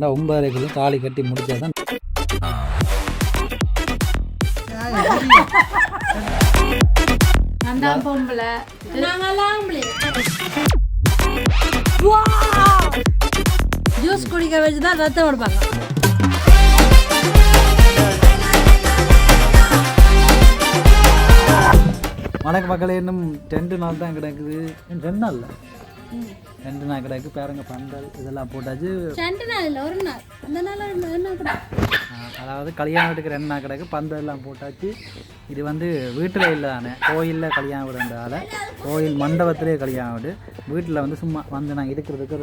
9:30 தாலி கட்டி முடிச்சாதான் ஜூஸ் குடிக்க வச்சுதான் ரத்தம் கொடுப்பாங்க. வணக்கம் மக்களே. இன்னும் 2 நாள் தான் கிடக்குது. 2 நாள் இல்லை, 2 நாள் கிடக்கு. பேருங்க பந்தல் இதெல்லாம் போட்டாச்சு. 2 நாள் இல்லை, 1 நாள். அந்த நாள் அதாவது கல்யாணம் வீட்டுக்கு 2 நாள் கிடக்கு. பந்தல் எல்லாம் போட்டாச்சு. இது வந்து வீட்டில் இல்லை தானே, கோயிலில் கல்யாணம் விடுறதால கோயில் மண்டபத்திலே கல்யாணம் விடு. வீட்டில் வந்து சும்மா வந்து நாங்கள் இருக்கிறதுக்கு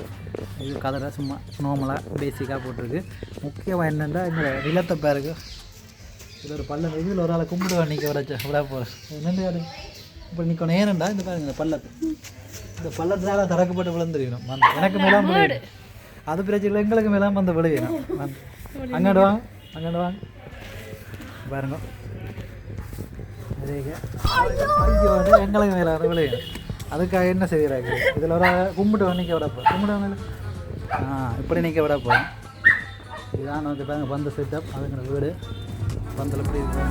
இது கதரை சும்மா நார்மலாக பேசிக்காக போட்டிருக்கு. முக்கியமாக என்னென்னா இந்த நிலத்தை பேருக்கு இதில் ஒரு பள்ளம், இதில் ஒரு ஆளை கும்பிடுவேன் நிற்க விட போகிறேன். என்னென்னு இப்போ நிற்கணும். ஏனண்டா இந்த பாருங்க, இந்த பள்ளத்தை, இந்த பள்ளத்தினால திறக்கப்பட்டு விழுந்துருக்கணும். வந்து எனக்கு மேலாம் விழுகணும், அது பிரச்சனை இல்லை. எங்களுக்கு மேலாம் வந்து விழுகணும். வந்து அங்காண்டு வாங்க, அங்காண்டு வாங்க பாருங்க. ஐயோ, எங்களுக்கு மேலே விழுகணும். அதுக்காக என்ன செய்கிறாங்க, இதில் ஒரு கும்பிட்டு நிற்க விட போகிறேன். கும்பிடுவாங்க இப்படி நிற்க விட போகிறேன். இதுதான் வந்து பாருங்க பந்த செட்டப். அதுங்கிற வீடு பந்தல் எப்படி இருக்கு.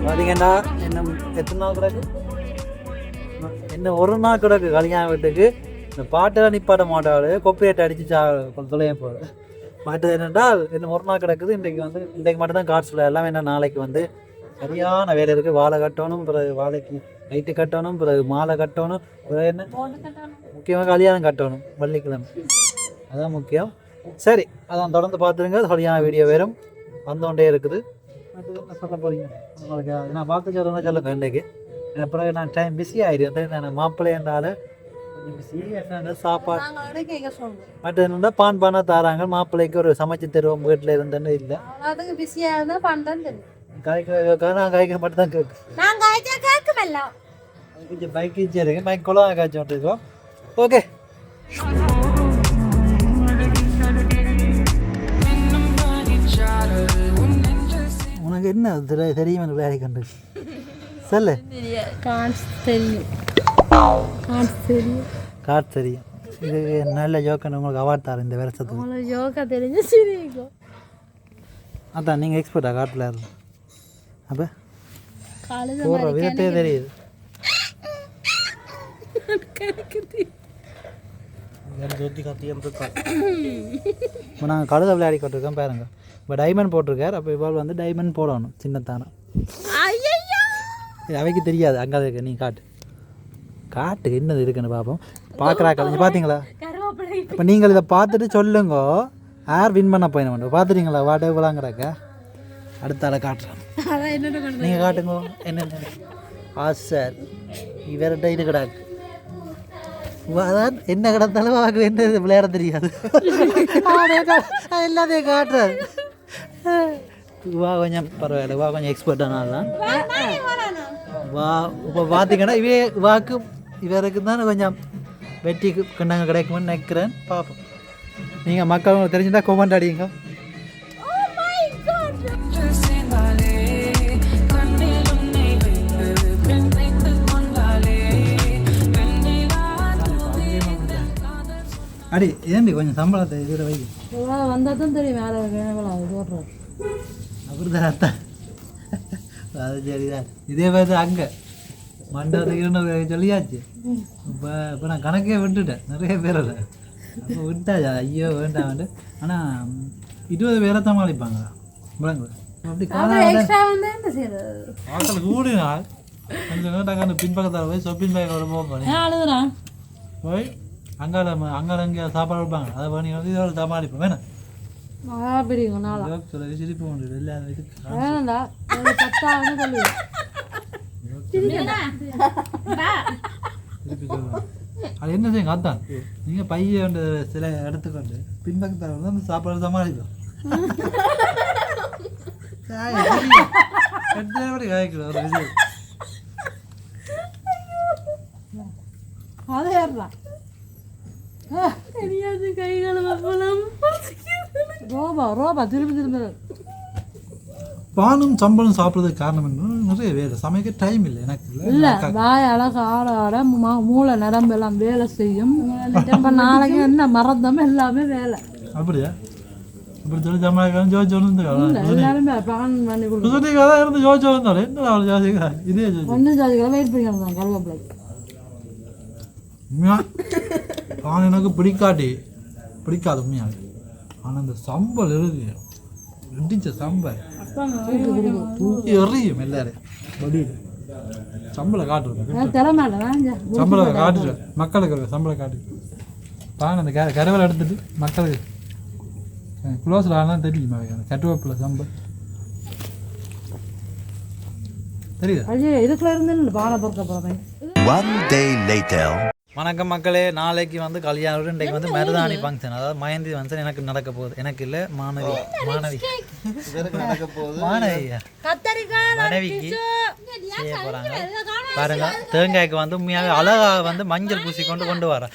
பார்த்தீங்கன்னா இன்னும் எத்தனை நாள் கிடக்கு, இன்னும் 1 நாள் கிடக்கு கல்யாண வீட்டுக்கு. இந்த பாட்டெல்லாம் நிப்பாட்ட மாட்டாள், கொப்பிரேட் அடித்து தொலைய போகுது. மற்றது என்னென்றால் இன்னும் 1 நாள் கிடக்குது. இன்றைக்கு மட்டும்தான் கார்டு சொல்ல. எல்லாமே என்ன, நாளைக்கு வந்து சரியான வேலை இருக்குது. வாழை கட்டணும், பிறகு வாழைக்கு லைட்டு கட்டணும், பிறகு மாலை கட்டணும், பிறகு என்ன முக்கியமாக கல்யாணம் கட்டணும் வெள்ளிக்கிழமை. அதான் முக்கியம். சரி, அதான் தொடர்ந்து பார்த்துருங்க. சரியான வீடியோ வேறும் வந்தோண்டே இருக்குது. சொல்ல போகிறீங்க உங்களுக்கு நான் பார்த்து சொல்லுங்க இன்றைக்கு. பிறகு நான் டைம் பிஸி ஆகிடுவேன். நான் மாப்பிள்ளை என்றாலும் கொஞ்சம் பிஸி. சாப்பாடு மற்ற என்னென்னா பானை தராங்க. மாப்பிள்ளைக்கு ஒரு சமைச்சு தருவோம் வீட்டில் இருந்தேன்னு இல்லை. நான் காய்க்க மட்டும் தான் கேட்கு. கொஞ்சம் பைக் வச்சுருங்க, பைக் குளம் காய்ச்சி விட்டுருக்கோம். ஓகே, உனக்கு என்ன தெரியும் விளையாடி கண்டு சொல்லு. கார்டு தெரியும். இது நல்ல ஜோக்கன்னு உங்களுக்கு அவார்ட் தரேன் இந்த வருஷத்துக்கு. அதான் நீங்கள் எக்ஸ்பர்ட்டா காட்டில் இருந்து. அப்போ போடுற விதத்தையே தெரியுது. இப்போ நாங்கள் கழுதை விளையாடி கொண்டிருக்கோம் பாருங்க. இப்போ டைமண்ட் போட்டிருக்கார். அப்போ இவாள் வந்து டைமண்ட் போடணும் சின்னத்தானே. இது அவைக்கு தெரியாது. அங்கே இருக்கு, நீ காட்டு என்னது இருக்குன்னு பார்ப்போம். பார்க்குறாக்கா நீங்கள் பார்த்தீங்களா? இப்போ நீங்கள் இதை பார்த்துட்டு சொல்லுங்க யார் வின் பண்ண போயின. பார்த்துட்டீங்களா வாட்டை விளாங்கிறாக்க? அடுத்த ஆளை காட்டுறேன், நீங்கள் காட்டுங்க. என்ன சார் இவர்கிட்ட இது கிடாக்கு. அதான் என்ன கிடந்தாலும் வாக்கு என்ன விளையாட தெரியாது. எல்லாத்தையும் காட்டுறாரு. வா கொஞ்சம் பரவாயில்ல, வா கொஞ்சம் எக்ஸ்பர்ட்டானாலாம் வா. இப்போ பார்த்தீங்கன்னா இவருக்கு தானே கொஞ்சம் வெற்றி கண்டாங்க கிடைக்குமென்னு நினைக்கிறேன். பார்ப்போம். நீங்கள் மக்கள் தெரிஞ்சுட்டா கொமெண்ட் அடிங்க. அடி ஏன்டி கொஞ்சம் சம்பளத்தை இதில் வை. வந்தால் தான் தெரியும் வேலை போடுறோம். அப்படிதான் அத்தான். அது சரிதான். இதே மாதிரி அங்கே மண்டபத்துக்கு சொல்லியாச்சு. இப்போ நான் கணக்கே விட்டுட்டேன். நிறைய பேர் இல்லை அப்போ விட்டாச்சா. ஐயோ வேண்டாம். ஆனால் 20 பேரை சமாளிப்பாங்க விளங்கு. அப்படி ஆக்கள் கூடினால் கொஞ்சம் பின்பக்கத்தில் போய் சொப்பின் பேக்கோட போகிறேன். போய் அங்கால அங்கே சாப்பாடு வைப்பாங்க. அதை பண்ணி வந்து இதோட சமாளிப்போம். வேணும் சிரிப்பு உண்டு. திருப்பி சொல்லுவேன். அது என்ன செய்யுங்க அதான் நீங்கள் பைய வந்து சில எடுத்துக்கொண்டு பின்பக்கத்தில் வந்து அந்த சாப்பாடு சமாளிக்கும் காய்க்கிறோம் ஒரு விஷயம் அது ஏறலாம் ரோபா திரும்பி பானும் சம்பளம் சாப்பிட்றதுக்கு காரணம் என்ன நிறைய வேலை சமைக்க டைம் இல்லை எனக்கு இல்லை வாய் அழகு ஆட ஆட மூளை நரம்பு எல்லாம் வேலை செய்யும் இப்போ நாளைக்கு என்ன மறந்தோம் எல்லாமே வேலை அப்படியா இப்படி சொல்லி சமாளிக்கலாம் ஜோதிச்சு எல்லாருமே பான் பண்ணி கொடுத்து கதை இருந்து ஜோதிச்சு வந்தாலும் என்ன அவள் ஜாதிக்கா இதே ஜோதி ஒன்று ஜாதிக்கெல்லாம் வெயிட் பண்ணிக்கிறோம் கருவேப்பிலை பான் எனக்கு பிடிக்காது உண்மையாக ஆனால் இந்த சம்பல் இருக்கு இடிச்ச சம்பல் தூக்கி எறியும் எல்லாரும் சம்பளம் காட்டுறேன் சம்பளம் காட்டுறேன் மக்களுக்கு சம்பளம் காட்டு பாருங்க அந்த கருவேலை எடுத்துட்டு மக்களுக்கு க்ளோஸில் ஆனால் தெரியுமா கட்டுவேப்பில் சம்பல் தெரியுதா இதுக்குள்ள இருந்து பானை பொறுக்க போகிறேன். வணக்கம் மக்களே, நாளைக்கு வந்து கல்யாணம். இன்றைக்கு வந்து மருதாணி ஃபங்க்ஷன், அதாவது மயந்தி ஃபங்க்ஷன் எனக்கு நடக்க போகுது. எனக்கு இல்லை மாணவிக்கு செய்ய போகிறாங்க. பாருங்க, தேங்காய்க்கு வந்து உண்மையாக அழகாக வந்து மஞ்சள் பூசி கொண்டு வரேன்.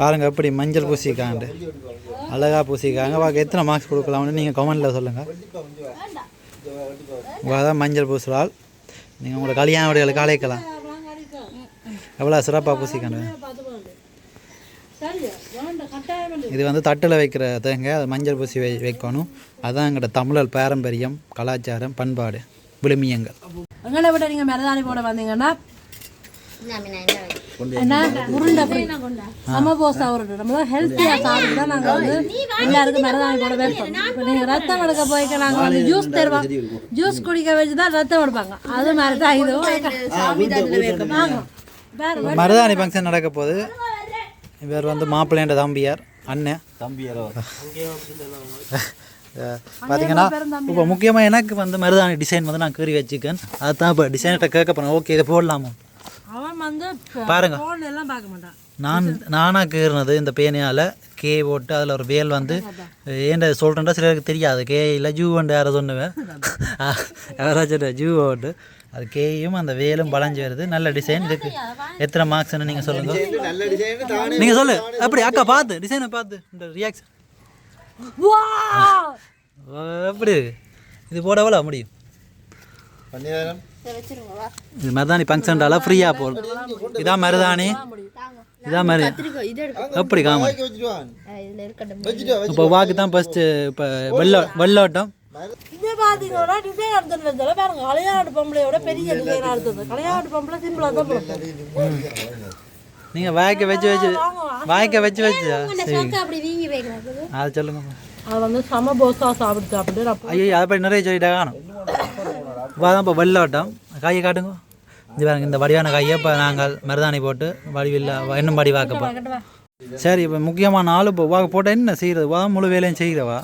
பாருங்க எப்படி மஞ்சள் பூசிக்காண்டு அழகாக பூசிக்காங்க. பார்க்க எத்தனை மார்க்ஸ் கொடுக்கலாம்னு நீங்கள் கமெண்டில் சொல்லுங்கள். அதான் மஞ்சள் பூசுறால் நீங்கள் உங்களோட கல்யாண உடைகளை அழைக்கலாம். எவ்வளோ சிறப்பாக பூசிக்காண்டு. இது வந்து தட்டில் வைக்கிற தேங்காய், அது மஞ்சள் பூசி வைக்கணும். அதுதான் எங்களோட தமிழர் பாரம்பரியம், கலாச்சாரம், பண்பாடு, விழுமியங்கள். எங்களை விட நீங்கள் மருதாணி போட வந்தீங்கன்னா என்ன உருண்டை சமபோசா உருண்டை நம்ம தான் ஹெல்த்தியாக சாப்பிட்டு தான் நாங்கள் வந்து எல்லாருக்கும் மருதாணி போட வைப்போம். இப்போ நீங்கள் ரத்தம் எடுக்க போய்க்க நாங்கள் வந்து ஜூஸ் தருவோம், ஜூஸ் குடிக்க வச்சு தான் ரத்தம் எடுப்பாங்க. அது மாதிரி தான் இதுவும் மருதாணி ஃபங்க்ஷன் நடக்க போகுது. இவர் வந்து மாப்பிள்ளைன்ற தம்பியார் அண்ணன் பார்த்தீங்கன்னா. இப்போ முக்கியமாக எனக்கு வந்து மருதாணி டிசைன் வந்து நான் கீறி வச்சுக்கேன். அதுதான் இப்போ டிசைன்கிட்ட கேட்க போகிறேன். ஓகே, இதை போடலாமா பாருங்க. நானாக கீறினது இந்த பேனையால் கே போட்டு அதில் ஒரு வேல் வந்து ஏன்ட சொல்கிறேன்டா சிலருக்கு தெரியாது. கே இல்லை ஜூ வந்து யாரை சொன்னுவேன், யாராச்சும் ஜூ போட்டு அது கேயும் அந்த வேலும் பழஞ்சி வருது. நல்ல டிசைன் இதுக்கு. எத்தனை மார்க்ஸ்ன்னு நீங்கள் சொல்லுங்கள். நீங்கள் சொல்லு அப்படி அக்கா பார்த்து டிசைனை பார்த்து இந்த ரியாக்ஷன் எப்படி இது போட எவ்வளோ முடியும். இது மருதாணி ஃபங்க்ஷன்டால ஃப்ரீயாக போடும். இதான் மருதாணி, இதான் மாதிரி எப்படி காம. இப்போ வாக்கு தான் ஃபஸ்ட்டு. இப்போ வெள்ளோட்டம் கலையாடு பொம்பளையோட பெரிய டிசைனாக இருந்தது. கலையாடு பொம்பளை சிம்பிளாக தான் போடுவோம். நீங்கள் வாய்க்க வச்சு அது சொல்லுங்க. அது வந்து சமபோசா சாப்பிட்டு ஐயோ அதை பற்றி நிறைய சொல்லிட்டா காணும். இப்போ இப்போ வெள்ளோட்டம் கையை காட்டுங்க. இது பாருங்க, இந்த வடிவான கையை இப்போ நாங்கள் மருதாணி போட்டு வடிவில் இன்னும் வடி வாக்கப்போம். சரி, இப்போ முக்கியமான ஆள் இப்போ வாக்கு போட்டால் என்ன செய்கிறது? வா முழு வேலையும் செய்கிறவா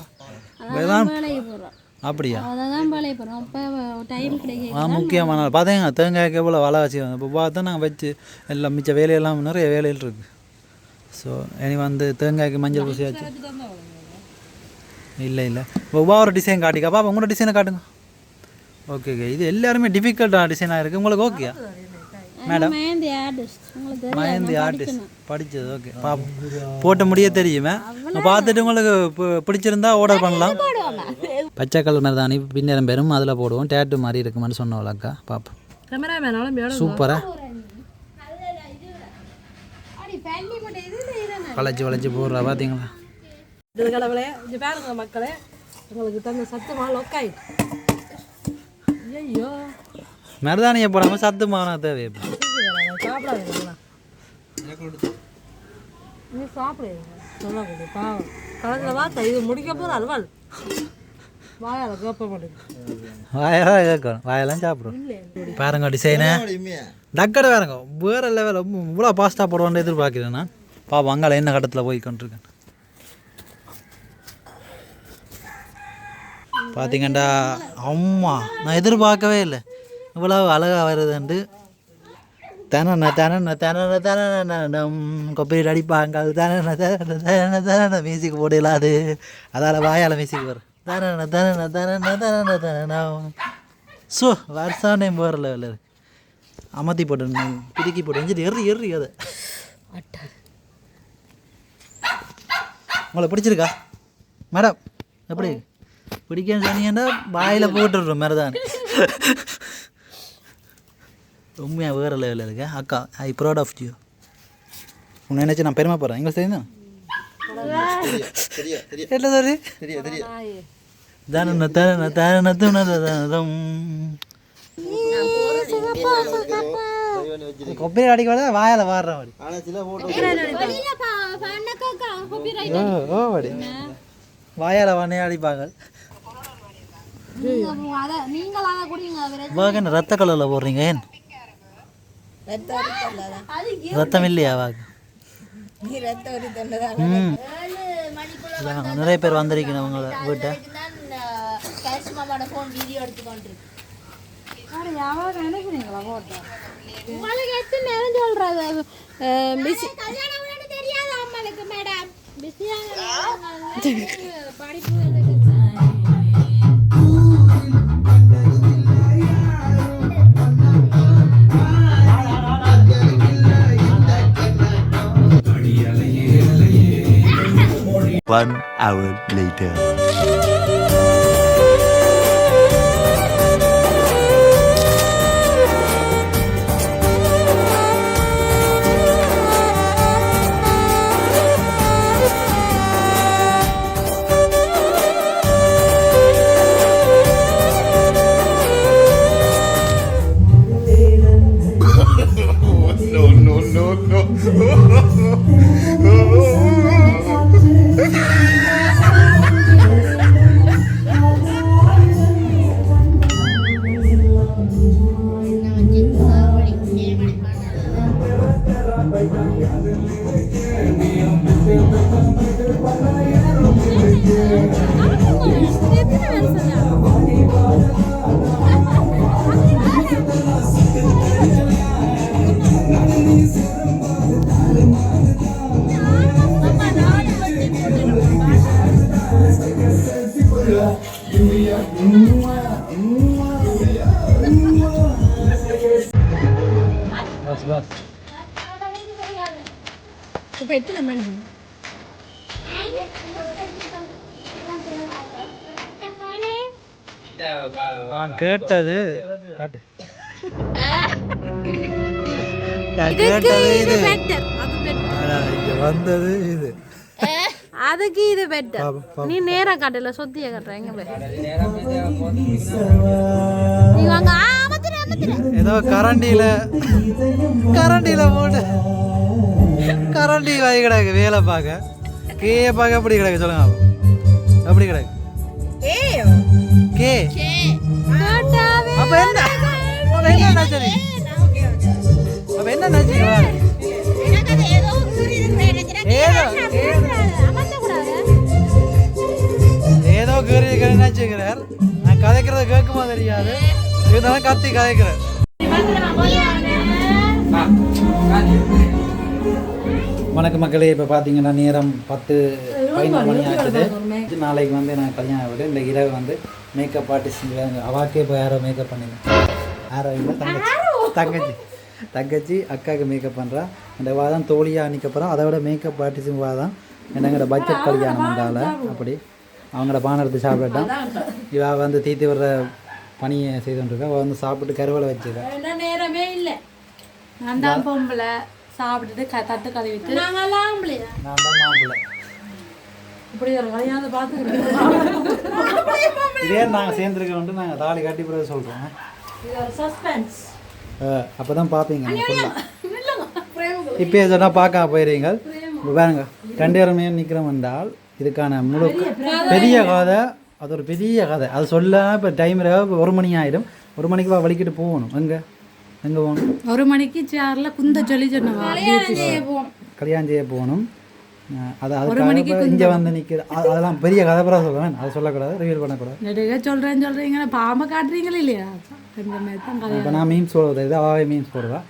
அப்படியா? முக்கியமான ஆள் பார்த்தீங்க. தேங்காய்க்கு எவ்வளோ வலை வச்சு இப்போ பார்த்தா நாங்கள் வச்சு எல்லாம் மிச்ச வேலையெல்லாம் நிறைய வேலையில் இருக்குது. ஸோ இனி வந்து தேங்காய்க்கு மஞ்சள் பூசியாச்சு. இல்லை இப்போ ஒரு டிசைன் காட்டிக்காப்பா. அப்போ உங்களோட டிசைனை காட்டுங்க. ஓகே, இது எல்லாருமே டிஃபிகல்ட்டான டிசைனாக இருக்குது. உங்களுக்கு ஓகேயா மேடம்? மயந்தி ஆர்டிஸ்ட் படித்தது. ஓகே, பாப்போம். போட்ட முடிய தெரியுமே. பார்த்துட்டு உங்களுக்கு பிடிச்சிருந்தா ஆர்டர் பண்ணலாம். பச்சை கலர் மருதாணி பின்னரம் பெரும் அதில் போடுவோம். டேட்டு மாதிரி இருக்குமான்னு சொன்னவளாக்கா. பார்ப்போம். சூப்பராக வளைச்சி போடுறா பார்த்தீங்களா. மக்களே உங்களுக்கு தந்த சத்துமா லொக்காயிட்டு. ஐயோ, மருதாணியை போடாமல் சத்துமான தேவை. நீ சாப்பிடு பாவம் கலந்துல பார்த்தா இது முடிக்க போகிற அல்வாள் வாயால் கேட்ப மாட்டேங்குது. வாயெல்லாம் கேட்கணும், வாயெல்லாம் சாப்பிடும். பாருங்க டிசைனு டக்கடை பாருங்க, வேறு லெவல். இவ்வளோ பாஸ்ட்டாக போடுவான்னு எதிர்பார்க்கிறேன் நான். பாப்பா அங்கால என்ன கட்டத்தில் போய் கொண்டிருக்கேன். பார்த்தீங்கண்டா அம்மா, நான் எதிர்பார்க்கவே இல்லை இவ்வளோ அழகாக வருதுன்ட்டு. தன தன தன தனம் கொப்பரி அடிப்பாங்க தன தன தன மியூசிக் போடலாம் அது அதால் வாயால் மியூசிக் வரும் தன தன தன தன தனம் ஸோ வருஷம் டைம் போகிற லெவலில் அமர்த்தி போட்டு பிடிக்கி போட்டு எஞ்சிட்டு எறி அதை உங்களை பிடிச்சிருக்கா மேடம் எப்படி பிடிக்கன்னு சொன்னீங்கன்னா வாயில் போட்டுடுறோம் மாதிரி தான் உண்மையாக வேறு லெவலில் இருக்கு அக்கா ஐ ப்ரௌட் ஆஃப் யூ உன்னை நினச்சி நான் பெருமை போகிறேன் எங்களை தெரியுதா என்ன சாரி தான தான தான தனம் கொப்பரி அடிக்க வாயால் வாடுற மாதிரி வாயால் வண்ணே அடிப்பாங்க வாங்க ரத்த கலரில் போடுறீங்க ஏன் ரத்தம் இல்லையா வாங்க நிறைய பேர் வந்திருக்கணும் அவங்கள வீட்டை One hour later. நான் கேட்டது இது வந்தது இது அதுக்கு இது பெட்டர் நீ நேரா காட்டல சொத்திய காட்டுற எங்க போய் நீ வாங்க ஏதோ கரண்டியில போட்டு கரண்டி வாங்கி கிடக்கு வேலை பார்க்க கேய பார்க்க எப்படி கிடக்கு சொல்லுங்க எப்படி கிடக்கு கே அப்ப என்ன நினைச்சது அப்ப என்ன நினைச்சீங்க ஏதோ கேரி நினைச்சுக்கிறார் நான் கதைக்கிறத கேட்குமா தெரியாது இருந்தாலும் கத்தி கதைக்கிறேன் வணக்கம் மக்களே இப்போ பார்த்தீங்கன்னா நேரம் 10-11 மணி ஆகுது நாளைக்கு வந்து நான் கல்யாணம் விட இந்த இரவு வந்து மேக்கப் ஆர்டிஸ்ட் அவாக்கே இப்போ யாரோ மேக்கப் பண்ணிடுறேன் யாரோ இல்லை தங்கச்சி அக்காவுக்கு மேக்கப் பண்ணுறா இந்த வாதம் தோழியாக அன்றைக்கப்புறம் அதை விட மேக்கப் ஆர்டிஸ்டும் வாதம் என்னங்கிற பட்ஜெட் கல்யாணம் வந்தால அப்படி அவங்களோட பானை எடுத்து சாப்பிட்டான் இவ வந்து தீத்தி வர்ற பணியை செய்து கொண்டிருக்கா அவள் வந்து சாப்பிட்டு கருவலை வச்சுருக்கா நேரமே இல்லை நான் தான் பொம்பளை சாப்பிட்டுட்டு தட்டு கழுவிட்டு நான் தான் மாம்பிள்ளை இப்படி ஒரு கல்யாணத்தை பார்த்துக்கிறோம் இதே நாங்கள் சேர்ந்துருக்கோன்ட்டு நாங்கள் தாலி கட்டி பிறகு சொல்கிறோம் சஸ்பென்ஸ் அப்போ தான் பார்ப்பீங்க இப்போ சொன்னால் பார்க்க போயிடுறீங்க பாருங்க 2 பேருமே நிற்கிறோம் என்றால் இதுக்கான முழு பெரிய கதை அது ஒரு பெரிய கதை அது சொல்ல இப்போ டைம் 1 மணி ஆகிடும் 1 மணிக்கு வலிக்கிட்டு போகணும் எங்கே போகணும் 1 மணிக்கு சேரில் குந்த சொல்லி சொன்னோம் கல்யாணம் செய்ய போகணும் அது அதுக்கு இங்கே வந்து நிற்கிற அதெல்லாம் பெரிய கதை பிறகு சொல்லுவேன் அதை சொல்லக்கூடாது ரிவீல் பண்ணக்கூடாது சொல்கிறேன்னு பாம்பை காட்டுறீங்களே இல்லையா இப்போ நான் மீன்ஸ் போடுறது இது அவாவே மீன்ஸ் போடுவா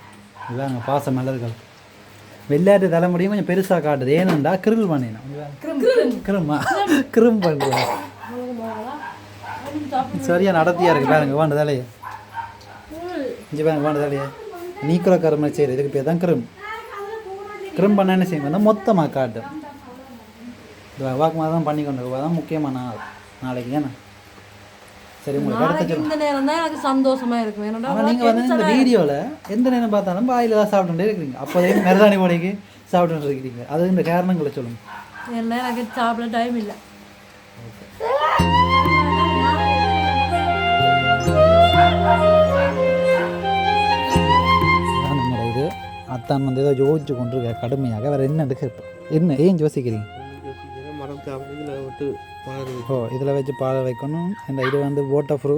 இதாங்க பாச மலர்கள் வெள்ளாட்டு தலைமுடியும் கொஞ்சம் பெருசாக காட்டுது ஏனண்டா கிரில் பண்ணிடணும் கிரும் பண்ணுறேன் சரியா நடத்தியா இருக்கு பாருங்க வேண்ட தலையே இங்கே பாருங்க வேண்ட தலையே நீக்குற கருமை சரி இதுக்கு பேர் தான் கிரும் பண்ண என்ன செய்யணும் மொத்தமாக காட்டும் வாக்குமாக தான் பண்ணி கொண்டு தான் முக்கியமான நாள் நாளைக்கு ஏன்னா சரி உங்களுக்கு அடுத்த இந்த நேரம் தான் எனக்கு சந்தோஷமா இருக்கும் ஏன்னா ஆனால் நீங்கள் வந்து இந்த வீடியோவில் எந்த நேரம் பார்த்தாலும் பாயில் தான் சாப்பிட்டுட்டே இருக்கிறீங்க அப்போதே மருதாணி போடைக்கு சாப்பிட்டு இருக்கிறீங்க அது இந்த காரணங்களை சொல்லுங்கள் இல்லை எனக்கு சாப்பிட டைம் இல்லை நம்மளோட இது அத்தான் வந்து ஏதோ யோசிச்சு கொண்டு இருக்க கடுமையாக வேறு என்ன எடுக்க என்ன ஏன் யோசிக்கிறீங்க ஓ இதில் வச்சு பால் வைக்கணும் இந்த இது வந்து வாட்டர் ப்ரூ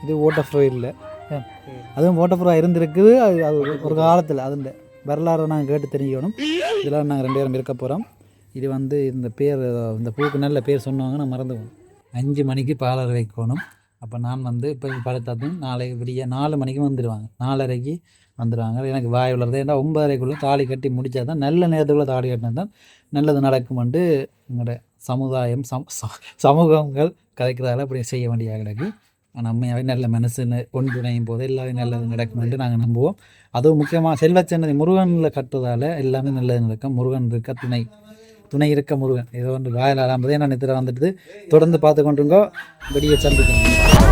இது வாட்டர் ப்ரூ இல்லை அதுவும் வாட்டர் ப்ரூவாக இருந்திருக்குது அது அது ஒரு காலத்தில் அதுண்ட வரலாறு நாங்கள் கேட்டு தெரிஞ்சுக்கணும் இதெல்லாம் நாங்கள் 2 பேரும் இருக்க போகிறோம் இது வந்து இந்த பேர் இந்த பூக்கு நல்ல பேர் சொன்னவங்க நான் மறந்துவோம் 5 மணிக்கு பாலர் வைக்கணும் அப்போ நான் வந்து இப்போ படுத்தாதும் நாளைக்கு விடிய 4 மணிக்கு வந்துடுவாங்க 4:30க்கு வந்துடுவாங்க எனக்கு வாய் உள்ளது ஏன்னா 9:30க்குள்ளே தாலி கட்டி முடித்தா தான் நல்ல நேரத்துக்குள்ளே தாலி கட்டினா தான் நல்லது நடக்கும்ன்ட்டு எங்களோட சமுதாயம் சமூகங்கள் கதைக்கிறதால அப்படி செய்ய வேண்டிய கிடக்கு நம்மையாவே நல்ல மனசுன்னு ஒன்றிணையும் போது எல்லாமே நல்லது நடக்கும்ன்ட்டு நாங்கள் நம்புவோம் அதுவும் முக்கியமாக செல்வச்சன்னதி முருகனில் கட்டுறதால எல்லாமே நல்லது நடக்கும் முருகன் இருக்க துணை இருக்க முருகன் ஏதோ ஒன்று வாயில் ஆரம்பதே நான் நித்திர வந்துட்டு தொடர்ந்து பார்த்து கொண்டுங்கோ வெளியே சந்திக்கணும்